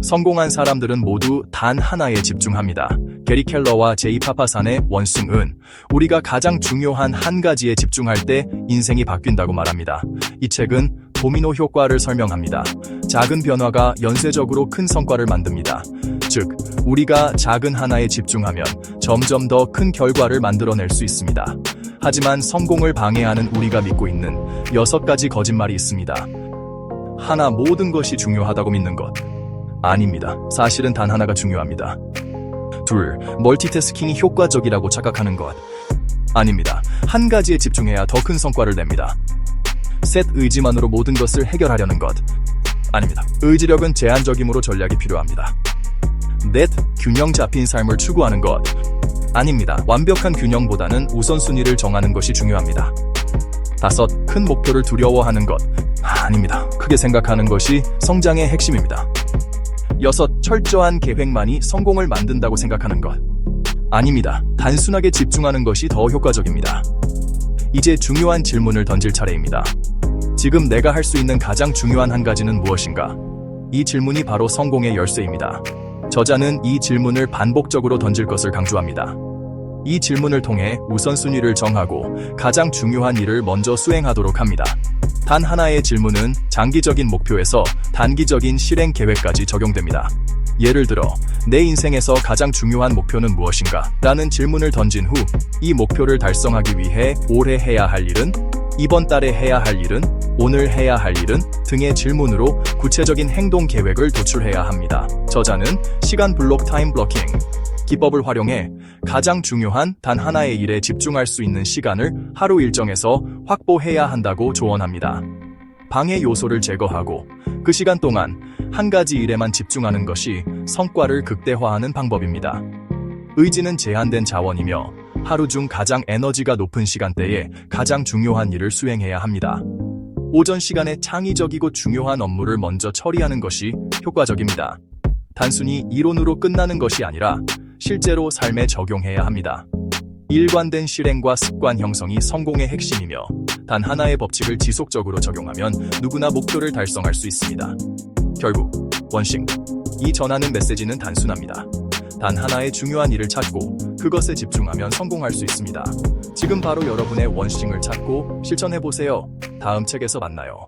성공한 사람들은 모두 단 하나에 집중합니다. 게리 켈러와 제이 파파산의 원숭은 우리가 가장 중요한 한 가지에 집중할 때 인생이 바뀐다고 말합니다. 이 책은 도미노 효과를 설명합니다. 작은 변화가 연쇄적으로 큰 성과를 만듭니다. 즉, 우리가 작은 하나에 집중하면 점점 더 큰 결과를 만들어낼 수 있습니다. 하지만 성공을 방해하는 우리가 믿고 있는 6가지 거짓말이 있습니다. 하나, 모든 것이 중요하다고 믿는 것. 아닙니다. 사실은 단 하나가 중요합니다. 둘, 멀티태스킹이 효과적이라고 착각하는 것. 아닙니다. 한 가지에 집중해야 더 큰 성과를 냅니다. 셋, 의지만으로 모든 것을 해결하려는 것. 아닙니다. 의지력은 제한적이므로 전략이 필요합니다. 넷, 균형 잡힌 삶을 추구하는 것. 아닙니다. 완벽한 균형보다는 우선순위를 정하는 것이 중요합니다. 다섯, 큰 목표를 두려워하는 것. 아닙니다. 크게 생각하는 것이 성장의 핵심입니다. 여섯, 철저한 계획만이 성공을 만든다고 생각하는 것. 아닙니다. 단순하게 집중하는 것이 더 효과적입니다. 이제 중요한 질문을 던질 차례입니다. 지금 내가 할 수 있는 가장 중요한 한 가지는 무엇인가? 이 질문이 바로 성공의 열쇠입니다. 저자는 이 질문을 반복적으로 던질 것을 강조합니다. 이 질문을 통해 우선순위를 정하고 가장 중요한 일을 먼저 수행하도록 합니다. 단 하나의 질문은 장기적인 목표에서 단기적인 실행 계획까지 적용됩니다. 예를 들어, 내 인생에서 가장 중요한 목표는 무엇인가? 라는 질문을 던진 후 이 목표를 달성하기 위해 올해 해야 할 일은? 이번 달에 해야 할 일은? 오늘 해야 할 일은? 등의 질문으로 구체적인 행동 계획을 도출해야 합니다. 저자는 시간 블록 타임 블로킹 기법을 활용해 가장 중요한 단 하나의 일에 집중할 수 있는 시간을 하루 일정에서 확보해야 한다고 조언합니다. 방해 요소를 제거하고 그 시간 동안 한 가지 일에만 집중하는 것이 성과를 극대화하는 방법입니다. 의지는 제한된 자원이며 하루 중 가장 에너지가 높은 시간대에 가장 중요한 일을 수행해야 합니다. 오전 시간에 창의적이고 중요한 업무를 먼저 처리하는 것이 효과적입니다. 단순히 이론으로 끝나는 것이 아니라 실제로 삶에 적용해야 합니다. 일관된 실행과 습관 형성이 성공의 핵심이며 단 하나의 법칙을 지속적으로 적용하면 누구나 목표를 달성할 수 있습니다. 결국 원싱, 이 전하는 메시지는 단순합니다. 단 하나의 중요한 일을 찾고 그것에 집중하면 성공할 수 있습니다. 지금 바로 여러분의 원싱을 찾고 실천해보세요. 다음 책에서 만나요.